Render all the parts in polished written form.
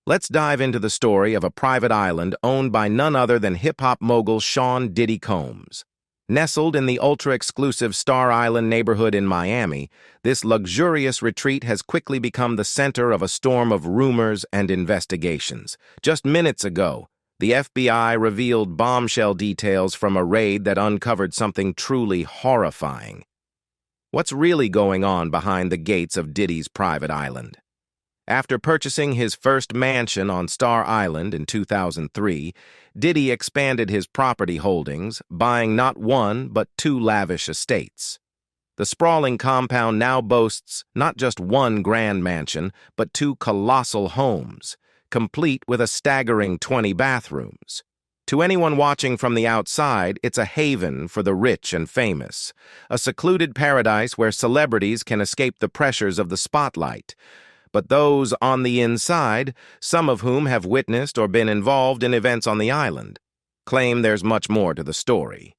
Let's dive into the story of a private island owned by none other than hip-hop mogul Sean Diddy Combs. Nestled in the ultra-exclusive Star Island neighborhood in Miami, this luxurious retreat has quickly become the center of a storm of rumors and investigations. Just minutes ago, the FBI revealed bombshell details from a raid that uncovered something truly horrifying. What's really going on behind the gates of Diddy's private island? After purchasing his first mansion on Star Island in 2003, Diddy expanded his property holdings, buying not one but two lavish estates. The sprawling compound now boasts not just one grand mansion, but two colossal homes, complete with a staggering 20 bathrooms. To anyone watching from the outside, it's a haven for the rich and famous, a secluded paradise where celebrities can escape the pressures of the spotlight. But those on the inside, some of whom have witnessed or been involved in events on the island, claim there's much more to the story.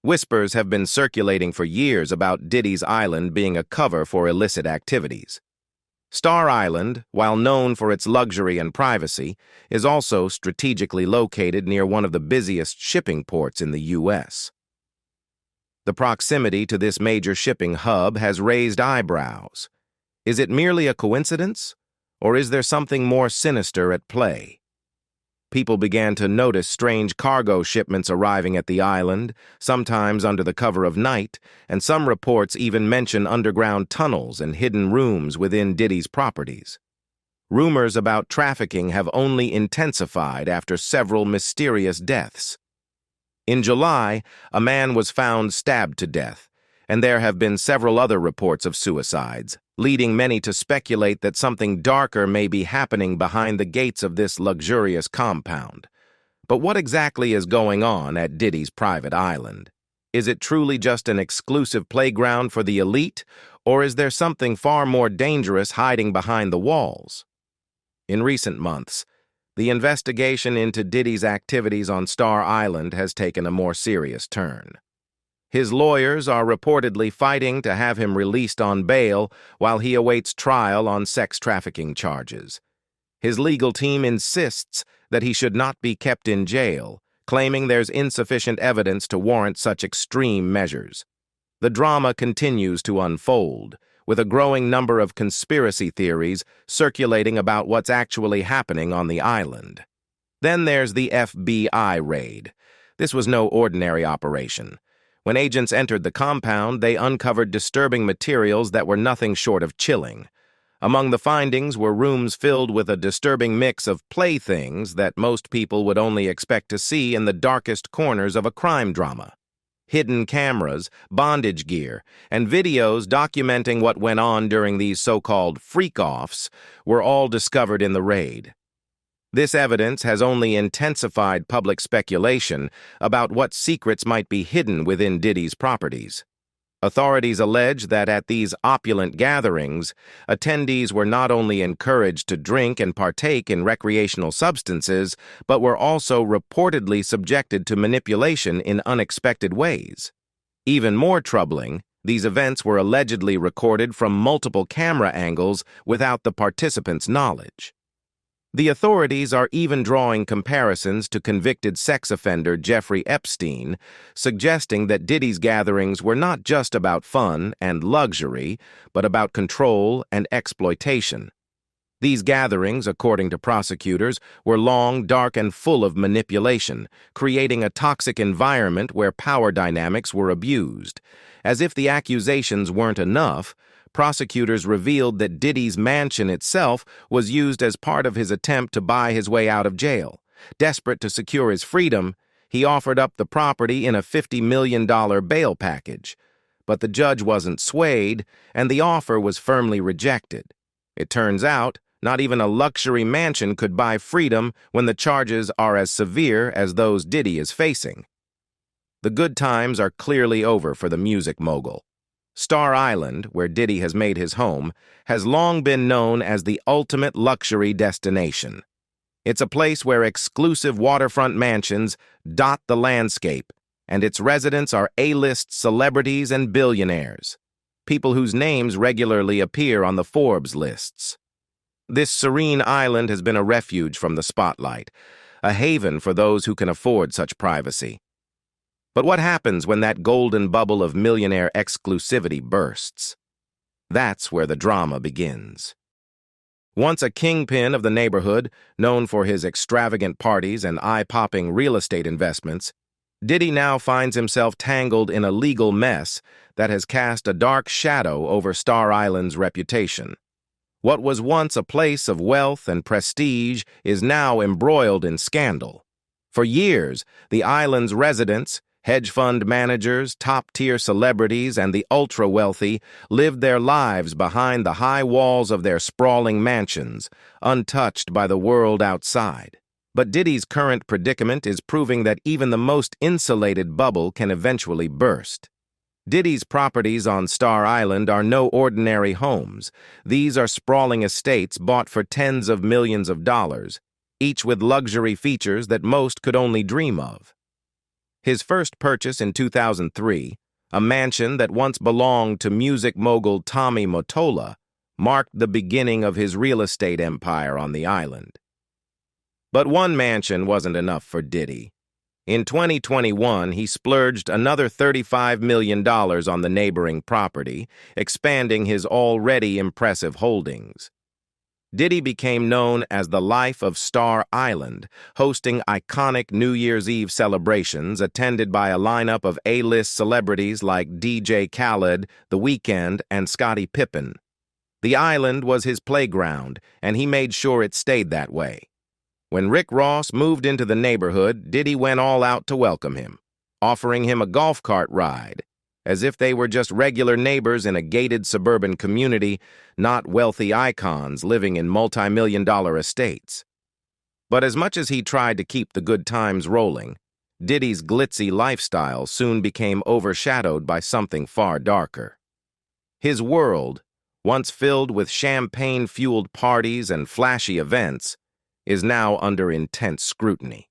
Whispers have been circulating for years about Diddy's island being a cover for illicit activities. Star Island, while known for its luxury and privacy, is also strategically located near one of the busiest shipping ports in the U.S. The proximity to this major shipping hub has raised eyebrows. Is it merely a coincidence, or is there something more sinister at play? People began to notice strange cargo shipments arriving at the island, sometimes under the cover of night, and some reports even mention underground tunnels and hidden rooms within Diddy's properties. Rumors about trafficking have only intensified after several mysterious deaths. In July, a man was found stabbed to death, and there have been several other reports of suicides, leading many to speculate that something darker may be happening behind the gates of this luxurious compound. But what exactly is going on at Diddy's private island? Is it truly just an exclusive playground for the elite, or is there something far more dangerous hiding behind the walls? In recent months, the investigation into Diddy's activities on Star Island has taken a more serious turn. His lawyers are reportedly fighting to have him released on bail while he awaits trial on sex trafficking charges. His legal team insists that he should not be kept in jail, claiming there's insufficient evidence to warrant such extreme measures. The drama continues to unfold, with a growing number of conspiracy theories circulating about what's actually happening on the island. Then there's the FBI raid. This was no ordinary operation. When agents entered the compound, they uncovered disturbing materials that were nothing short of chilling. Among the findings were rooms filled with a disturbing mix of playthings that most people would only expect to see in the darkest corners of a crime drama. Hidden cameras, bondage gear, and videos documenting what went on during these so-called freak-offs were all discovered in the raid. This evidence has only intensified public speculation about what secrets might be hidden within Diddy's properties. Authorities allege that at these opulent gatherings, attendees were not only encouraged to drink and partake in recreational substances, but were also reportedly subjected to manipulation in unexpected ways. Even more troubling, these events were allegedly recorded from multiple camera angles without the participants' knowledge. The authorities are even drawing comparisons to convicted sex offender Jeffrey Epstein, suggesting that Diddy's gatherings were not just about fun and luxury, but about control and exploitation. These gatherings, according to prosecutors, were long, dark, and full of manipulation, creating a toxic environment where power dynamics were abused. As if the accusations weren't enough, prosecutors revealed that Diddy's mansion itself was used as part of his attempt to buy his way out of jail. Desperate to secure his freedom, he offered up the property in a $50 million bail package. But the judge wasn't swayed, and the offer was firmly rejected. It turns out, not even a luxury mansion could buy freedom when the charges are as severe as those Diddy is facing. The good times are clearly over for the music mogul. Star Island, where Diddy has made his home, has long been known as the ultimate luxury destination. It's a place where exclusive waterfront mansions dot the landscape, and its residents are A-list celebrities and billionaires, people whose names regularly appear on the Forbes lists. This serene island has been a refuge from the spotlight, a haven for those who can afford such privacy. But what happens when that golden bubble of millionaire exclusivity bursts? That's where the drama begins. Once a kingpin of the neighborhood, known for his extravagant parties and eye-popping real estate investments, Diddy now finds himself tangled in a legal mess that has cast a dark shadow over Star Island's reputation. What was once a place of wealth and prestige is now embroiled in scandal. For years, the island's residents, hedge fund managers, top-tier celebrities, and the ultra-wealthy lived their lives behind the high walls of their sprawling mansions, untouched by the world outside. But Diddy's current predicament is proving that even the most insulated bubble can eventually burst. Diddy's properties on Star Island are no ordinary homes. These are sprawling estates bought for tens of millions of dollars, each with luxury features that most could only dream of. His first purchase in 2003, a mansion that once belonged to music mogul Tommy Mottola, marked the beginning of his real estate empire on the island. But one mansion wasn't enough for Diddy. In 2021, he splurged another $35 million on the neighboring property, expanding his already impressive holdings. Diddy became known as the Life of Star Island, hosting iconic New Year's Eve celebrations attended by a lineup of A-list celebrities like DJ Khaled, The Weeknd, and Scottie Pippen. The island was his playground, and he made sure it stayed that way. When Rick Ross moved into the neighborhood, Diddy went all out to welcome him, offering him a golf cart ride, as if they were just regular neighbors in a gated suburban community, not wealthy icons living in multi-million-dollar estates. But as much as he tried to keep the good times rolling, Diddy's glitzy lifestyle soon became overshadowed by something far darker. His world, once filled with champagne-fueled parties and flashy events, is now under intense scrutiny.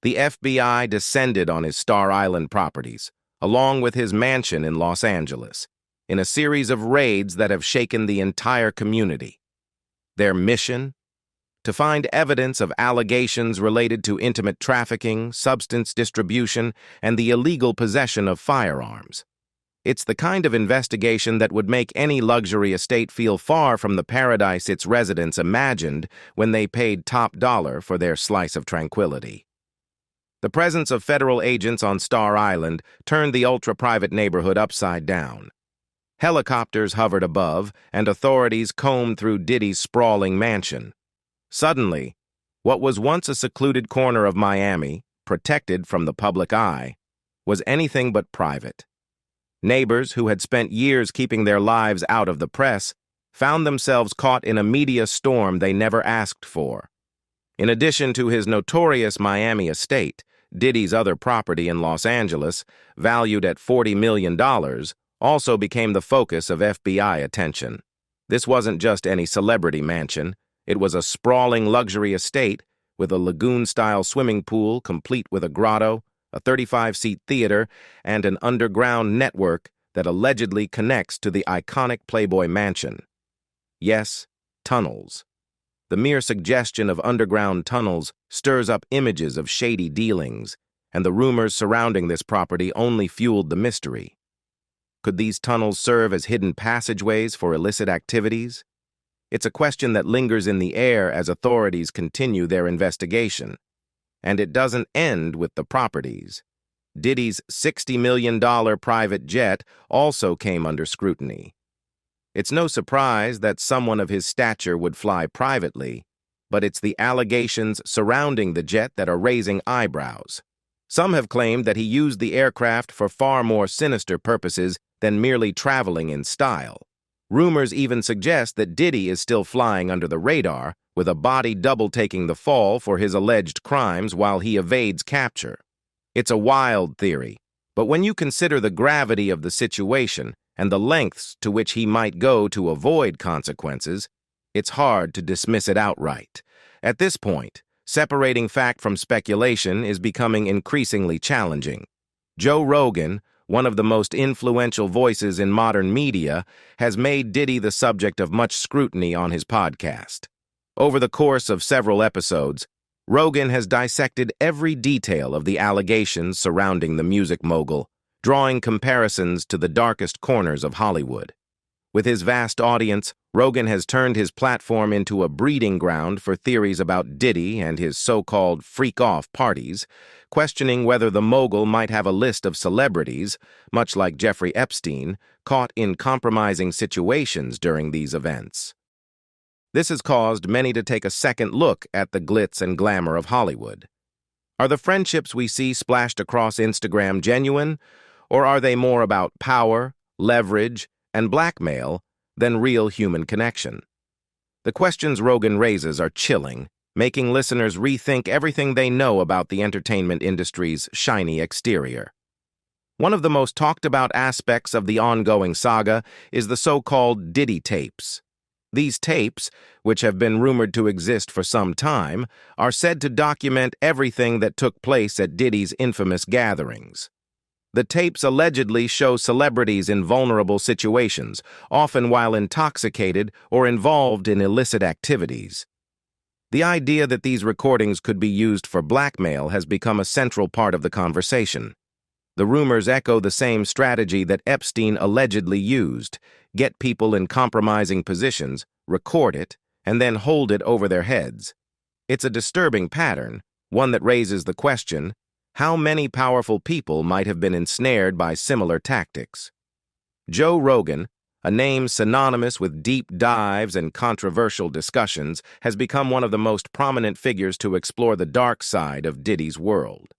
The FBI descended on his Star Island properties, along with his mansion in Los Angeles, in a series of raids that have shaken the entire community. Their mission? To find evidence of allegations related to intimate trafficking, substance distribution, and the illegal possession of firearms. It's the kind of investigation that would make any luxury estate feel far from the paradise its residents imagined when they paid top dollar for their slice of tranquility. The presence of federal agents on Star Island turned the ultra-private neighborhood upside down. Helicopters hovered above, and authorities combed through Diddy's sprawling mansion. Suddenly, what was once a secluded corner of Miami, protected from the public eye, was anything but private. Neighbors who had spent years keeping their lives out of the press found themselves caught in a media storm they never asked for. In addition to his notorious Miami estate, Diddy's other property in Los Angeles, valued at $40 million, also became the focus of FBI attention. This wasn't just any celebrity mansion. It was a sprawling luxury estate with a lagoon-style swimming pool complete with a grotto, a 35-seat theater, and an underground network that allegedly connects to the iconic Playboy Mansion. Yes, tunnels. The mere suggestion of underground tunnels stirs up images of shady dealings, and the rumors surrounding this property only fueled the mystery. Could these tunnels serve as hidden passageways for illicit activities? It's a question that lingers in the air as authorities continue their investigation. And it doesn't end with the properties. Diddy's $60 million private jet also came under scrutiny. It's no surprise that someone of his stature would fly privately, but it's the allegations surrounding the jet that are raising eyebrows. Some have claimed that he used the aircraft for far more sinister purposes than merely traveling in style. Rumors even suggest that Diddy is still flying under the radar, with a body double taking the fall for his alleged crimes while he evades capture. It's a wild theory, but when you consider the gravity of the situation and the lengths to which he might go to avoid consequences, it's hard to dismiss it outright. At this point, separating fact from speculation is becoming increasingly challenging. Joe Rogan, one of the most influential voices in modern media, has made Diddy the subject of much scrutiny on his podcast. Over the course of several episodes, Rogan has dissected every detail of the allegations surrounding the music mogul, drawing comparisons to the darkest corners of Hollywood. With his vast audience, Rogan has turned his platform into a breeding ground for theories about Diddy and his so-called freak-off parties, questioning whether the mogul might have a list of celebrities, much like Jeffrey Epstein, caught in compromising situations during these events. This has caused many to take a second look at the glitz and glamour of Hollywood. Are the friendships we see splashed across Instagram genuine, or are they more about power, leverage, and blackmail than real human connection? The questions Rogan raises are chilling, making listeners rethink everything they know about the entertainment industry's shiny exterior. One of the most talked about aspects of the ongoing saga is the so-called Diddy tapes. These tapes, which have been rumored to exist for some time, are said to document everything that took place at Diddy's infamous gatherings. The tapes allegedly show celebrities in vulnerable situations, often while intoxicated or involved in illicit activities. The idea that these recordings could be used for blackmail has become a central part of the conversation. The rumors echo the same strategy that Epstein allegedly used: get people in compromising positions, record it, and then hold it over their heads. It's a disturbing pattern, one that raises the question: how many powerful people might have been ensnared by similar tactics? Joe Rogan, a name synonymous with deep dives and controversial discussions, has become one of the most prominent figures to explore the dark side of Diddy's world.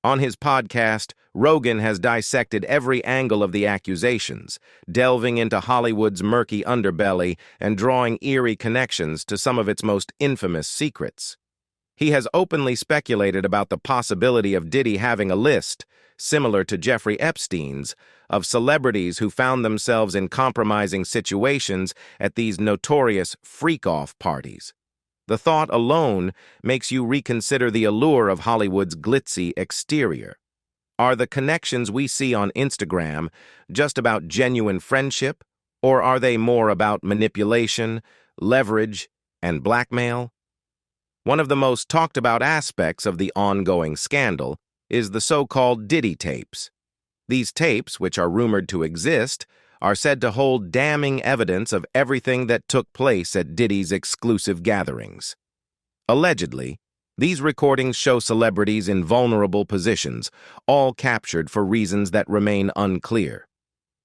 On his podcast, Rogan has dissected every angle of the accusations, delving into Hollywood's murky underbelly and drawing eerie connections to some of its most infamous secrets. He has openly speculated about the possibility of Diddy having a list, similar to Jeffrey Epstein's, of celebrities who found themselves in compromising situations at these notorious freak-off parties. The thought alone makes you reconsider the allure of Hollywood's glitzy exterior. Are the connections we see on Instagram just about genuine friendship, or are they more about manipulation, leverage, and blackmail? One of the most talked about aspects of the ongoing scandal is the so-called Diddy tapes. These tapes, which are rumored to exist, are said to hold damning evidence of everything that took place at Diddy's exclusive gatherings. Allegedly, these recordings show celebrities in vulnerable positions, all captured for reasons that remain unclear.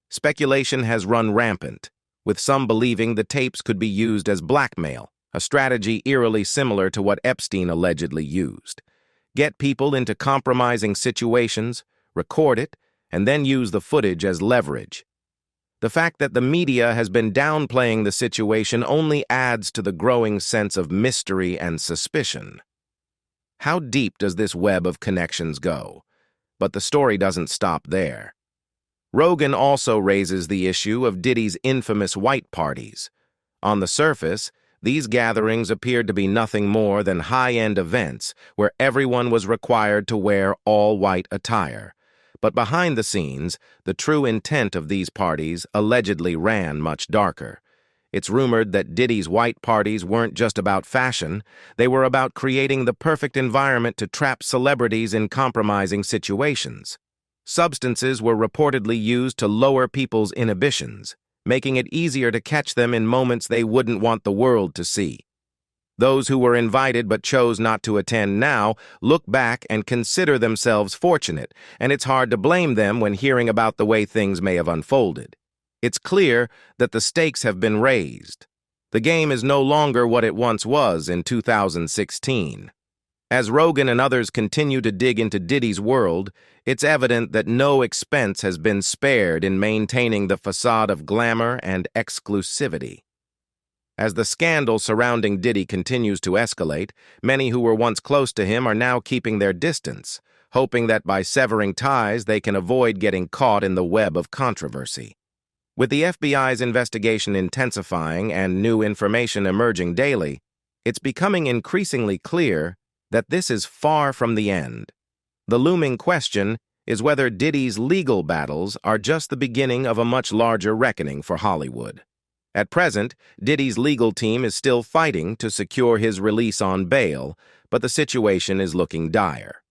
Speculation has run rampant, with some believing the tapes could be used as blackmail, a strategy eerily similar to what Epstein allegedly used. Get people into compromising situations, record it, and then use the footage as leverage. The fact that the media has been downplaying the situation only adds to the growing sense of mystery and suspicion. How deep does this web of connections go? But the story doesn't stop there. Rogan also raises the issue of Diddy's infamous white parties. On the surface, these gatherings appeared to be nothing more than high-end events where everyone was required to wear all-white attire. But behind the scenes, the true intent of these parties allegedly ran much darker. It's rumored that Diddy's white parties weren't just about fashion, they were about creating the perfect environment to trap celebrities in compromising situations. Substances were reportedly used to lower people's inhibitions, making it easier to catch them in moments they wouldn't want the world to see. Those who were invited but chose not to attend now look back and consider themselves fortunate, and it's hard to blame them when hearing about the way things may have unfolded. It's clear that the stakes have been raised. The game is no longer what it once was in 2016. As Rogan and others continue to dig into Diddy's world, it's evident that no expense has been spared in maintaining the facade of glamour and exclusivity. As the scandal surrounding Diddy continues to escalate, many who were once close to him are now keeping their distance, hoping that by severing ties they can avoid getting caught in the web of controversy. With the FBI's investigation intensifying and new information emerging daily, it's becoming increasingly clear that this is far from the end. The looming question is whether Diddy's legal battles are just the beginning of a much larger reckoning for Hollywood. At present, Diddy's legal team is still fighting to secure his release on bail, but the situation is looking dire.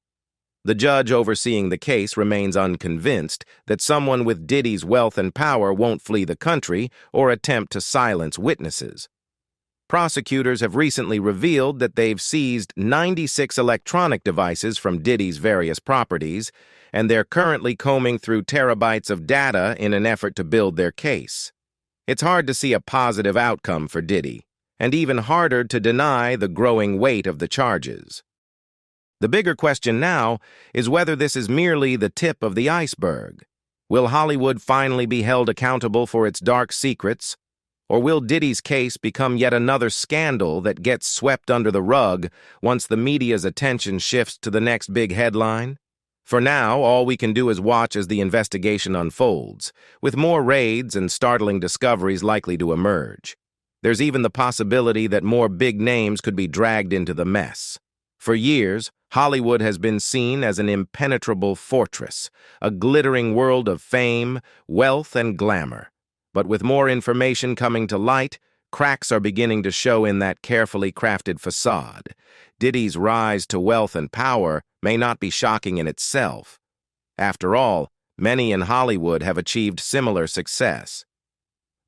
The judge overseeing the case remains unconvinced that someone with Diddy's wealth and power won't flee the country or attempt to silence witnesses. Prosecutors have recently revealed that they've seized 96 electronic devices from Diddy's various properties, and they're currently combing through terabytes of data in an effort to build their case. It's hard to see a positive outcome for Diddy, and even harder to deny the growing weight of the charges. The bigger question now is whether this is merely the tip of the iceberg. Will Hollywood finally be held accountable for its dark secrets? Or will Diddy's case become yet another scandal that gets swept under the rug once the media's attention shifts to the next big headline? For now, all we can do is watch as the investigation unfolds, with more raids and startling discoveries likely to emerge. There's even the possibility that more big names could be dragged into the mess. For years, Hollywood has been seen as an impenetrable fortress, a glittering world of fame, wealth, and glamour. But with more information coming to light, cracks are beginning to show in that carefully crafted facade. Diddy's rise to wealth and power may not be shocking in itself. After all, many in Hollywood have achieved similar success.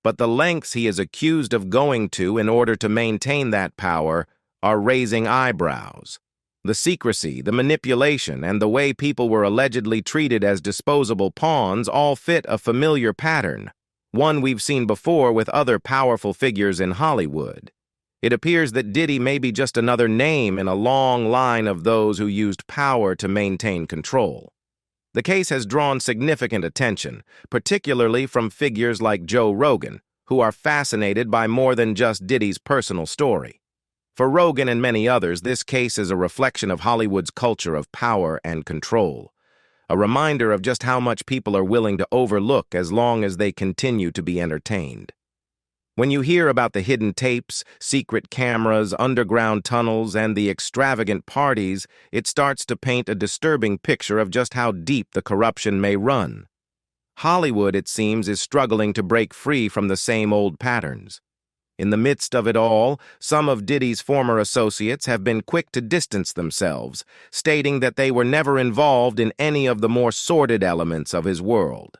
But the lengths he is accused of going to in order to maintain that power are raising eyebrows. The secrecy, the manipulation, and the way people were allegedly treated as disposable pawns all fit a familiar pattern, one we've seen before with other powerful figures in Hollywood. It appears that Diddy may be just another name in a long line of those who used power to maintain control. The case has drawn significant attention, particularly from figures like Joe Rogan, who are fascinated by more than just Diddy's personal story. For Rogan and many others, this case is a reflection of Hollywood's culture of power and control, a reminder of just how much people are willing to overlook as long as they continue to be entertained. When you hear about the hidden tapes, secret cameras, underground tunnels, and the extravagant parties, it starts to paint a disturbing picture of just how deep the corruption may run. Hollywood, it seems, is struggling to break free from the same old patterns. In the midst of it all, some of Diddy's former associates have been quick to distance themselves, stating that they were never involved in any of the more sordid elements of his world.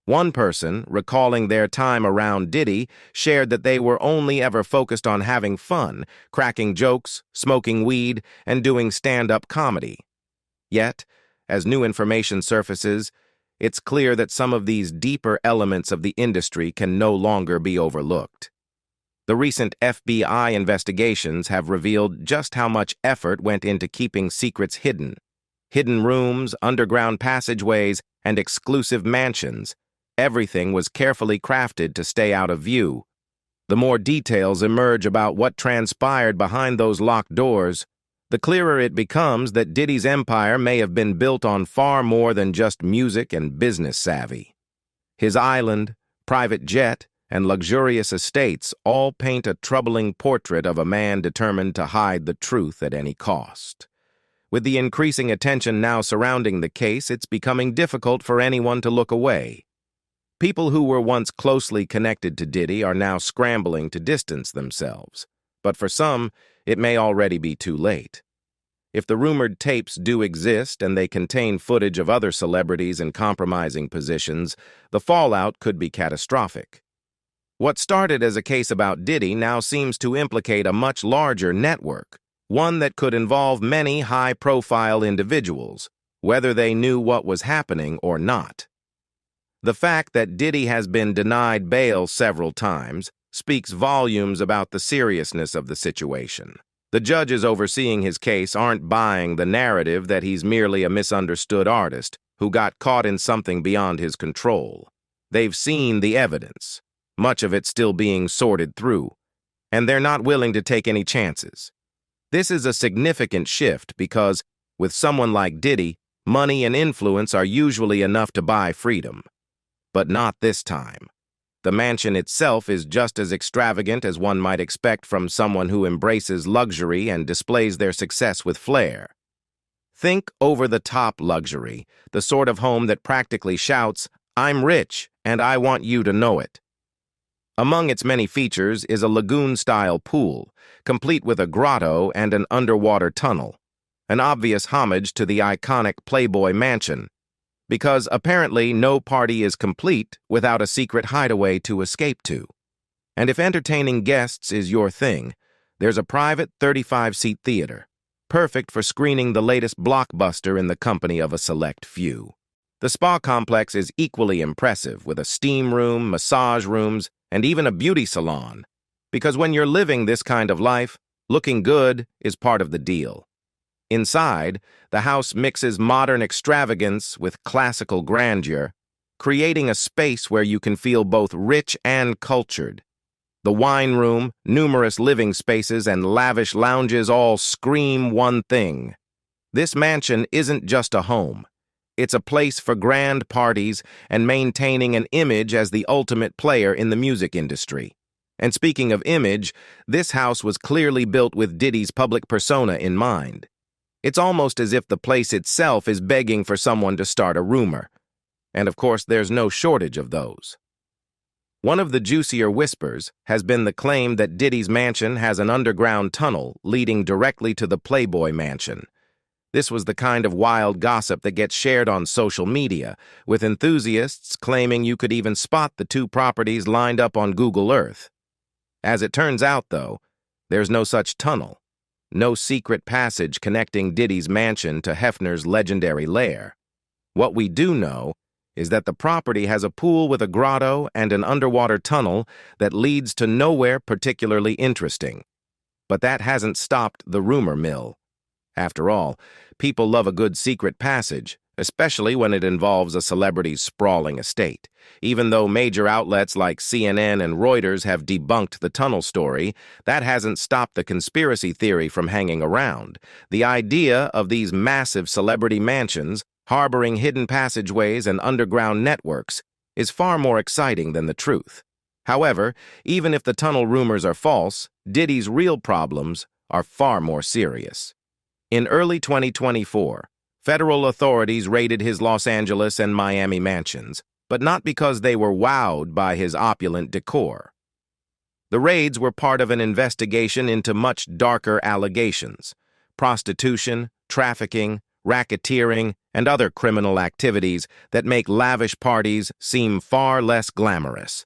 One person, recalling their time around Diddy, shared that they were only ever focused on having fun, cracking jokes, smoking weed, and doing stand-up comedy. Yet, as new information surfaces, it's clear that some of these deeper elements of the industry can no longer be overlooked. The recent FBI investigations have revealed just how much effort went into keeping secrets hidden. Hidden rooms, underground passageways, and exclusive mansions. Everything was carefully crafted to stay out of view. The more details emerge about what transpired behind those locked doors, the clearer it becomes that Diddy's empire may have been built on far more than just music and business savvy. His island, private jet, and luxurious estates all paint a troubling portrait of a man determined to hide the truth at any cost. With the increasing attention now surrounding the case, it's becoming difficult for anyone to look away. People who were once closely connected to Diddy are now scrambling to distance themselves, but for some, it may already be too late. If the rumored tapes do exist and they contain footage of other celebrities in compromising positions, the fallout could be catastrophic. What started as a case about Diddy now seems to implicate a much larger network, one that could involve many high-profile individuals, whether they knew what was happening or not. The fact that Diddy has been denied bail several times speaks volumes about the seriousness of the situation. The judges overseeing his case aren't buying the narrative that he's merely a misunderstood artist who got caught in something beyond his control. They've seen the evidence, much of it still being sorted through, and they're not willing to take any chances. This is a significant shift because, with someone like Diddy, money and influence are usually enough to buy freedom. But not this time. The mansion itself is just as extravagant as one might expect from someone who embraces luxury and displays their success with flair. Think over-the-top luxury, the sort of home that practically shouts, "I'm rich, and I want you to know it." Among its many features is a lagoon-style pool, complete with a grotto and an underwater tunnel, an obvious homage to the iconic Playboy Mansion, because apparently no party is complete without a secret hideaway to escape to. And if entertaining guests is your thing, there's a private 35-seat theater, perfect for screening the latest blockbuster in the company of a select few. The spa complex is equally impressive, with a steam room, massage rooms, and even a beauty salon, because when you're living this kind of life, looking good is part of the deal. Inside, the house mixes modern extravagance with classical grandeur, creating a space where you can feel both rich and cultured. The wine room, numerous living spaces, and lavish lounges all scream one thing. This mansion isn't just a home. It's a place for grand parties and maintaining an image as the ultimate player in the music industry. And speaking of image, this house was clearly built with Diddy's public persona in mind. It's almost as if the place itself is begging for someone to start a rumor. And of course, there's no shortage of those. One of the juicier whispers has been the claim that Diddy's mansion has an underground tunnel leading directly to the Playboy Mansion. This was the kind of wild gossip that gets shared on social media, with enthusiasts claiming you could even spot the two properties lined up on Google Earth. As it turns out, though, there's no such tunnel, no secret passage connecting Diddy's mansion to Hefner's legendary lair. What we do know is that the property has a pool with a grotto and an underwater tunnel that leads to nowhere particularly interesting. But that hasn't stopped the rumor mill. After all, people love a good secret passage, especially when it involves a celebrity's sprawling estate. Even though major outlets like CNN and Reuters have debunked the tunnel story, that hasn't stopped the conspiracy theory from hanging around. The idea of these massive celebrity mansions, harboring hidden passageways and underground networks, is far more exciting than the truth. However, even if the tunnel rumors are false, Diddy's real problems are far more serious. In early 2024, federal authorities raided his Los Angeles and Miami mansions, but not because they were wowed by his opulent decor. The raids were part of an investigation into much darker allegations: prostitution, trafficking, racketeering, and other criminal activities that make lavish parties seem far less glamorous.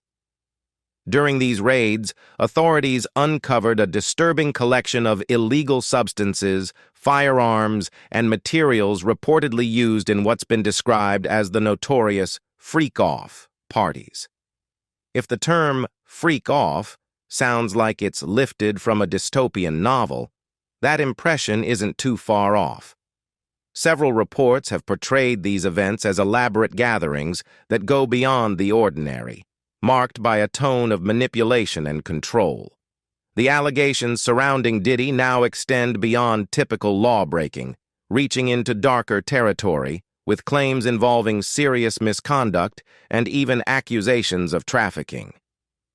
During these raids, authorities uncovered a disturbing collection of illegal substances, firearms, and materials reportedly used in what's been described as the notorious freak-off parties. If the term freak-off sounds like it's lifted from a dystopian novel, that impression isn't too far off. Several reports have portrayed these events as elaborate gatherings that go beyond the ordinary, marked by a tone of manipulation and control. The allegations surrounding Diddy now extend beyond typical law-breaking, reaching into darker territory, with claims involving serious misconduct and even accusations of trafficking.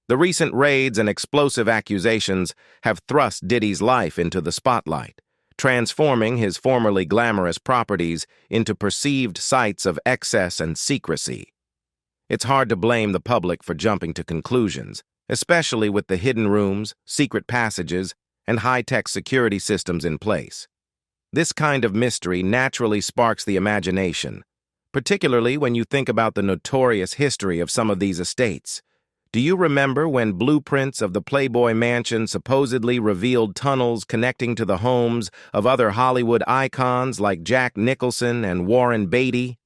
The recent raids and explosive accusations have thrust Diddy's life into the spotlight, transforming his formerly glamorous properties into perceived sites of excess and secrecy. It's hard to blame the public for jumping to conclusions, especially with the hidden rooms, secret passages, and high-tech security systems in place. This kind of mystery naturally sparks the imagination, particularly when you think about the notorious history of some of these estates. Do you remember when blueprints of the Playboy Mansion supposedly revealed tunnels connecting to the homes of other Hollywood icons like Jack Nicholson and Warren Beatty?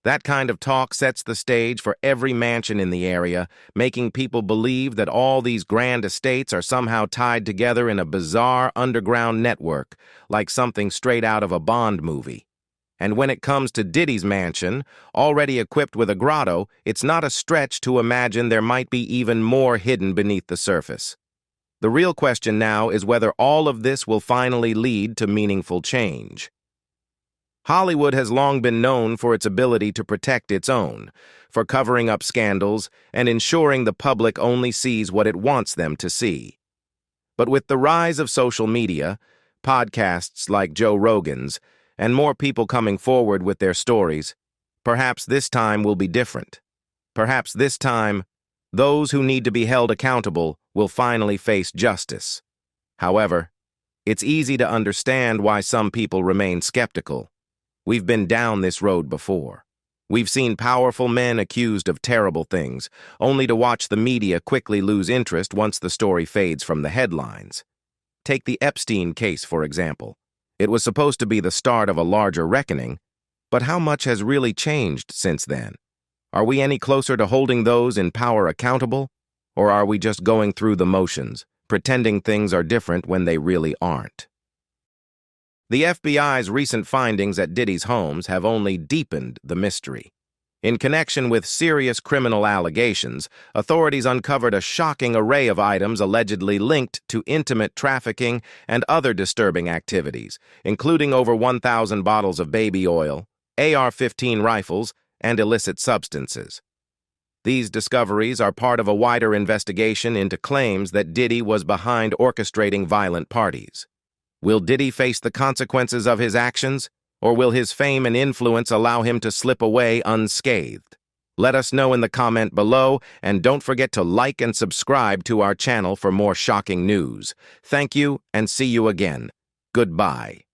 That kind of talk sets the stage for every mansion in the area, making people believe that all these grand estates are somehow tied together in a bizarre underground network, like something straight out of a Bond movie. And when it comes to Diddy's mansion, already equipped with a grotto, it's not a stretch to imagine there might be even more hidden beneath the surface. The real question now is whether all of this will finally lead to meaningful change. Hollywood has long been known for its ability to protect its own, for covering up scandals and ensuring the public only sees what it wants them to see. But with the rise of social media, podcasts like Joe Rogan's, and more people coming forward with their stories. Perhaps this time will be different. Perhaps this time, those who need to be held accountable will finally face justice. However, it's easy to understand why some people remain skeptical. We've been down this road before. We've seen powerful men accused of terrible things, only to watch the media quickly lose interest once the story fades from the headlines. Take the Epstein case, for example. It was supposed to be the start of a larger reckoning, but how much has really changed since then? Are we any closer to holding those in power accountable, or are we just going through the motions, pretending things are different when they really aren't? The FBI's recent findings at Diddy's homes have only deepened the mystery. In connection with serious criminal allegations, authorities uncovered a shocking array of items allegedly linked to intimate trafficking and other disturbing activities, including over 1,000 bottles of baby oil, AR-15 rifles, and illicit substances. These discoveries are part of a wider investigation into claims that Diddy was behind orchestrating violent parties. Will Diddy face the consequences of his actions, or will his fame and influence allow him to slip away unscathed? Let us know in the comment below, and don't forget to like and subscribe to our channel for more shocking news. Thank you, and see you again. Goodbye.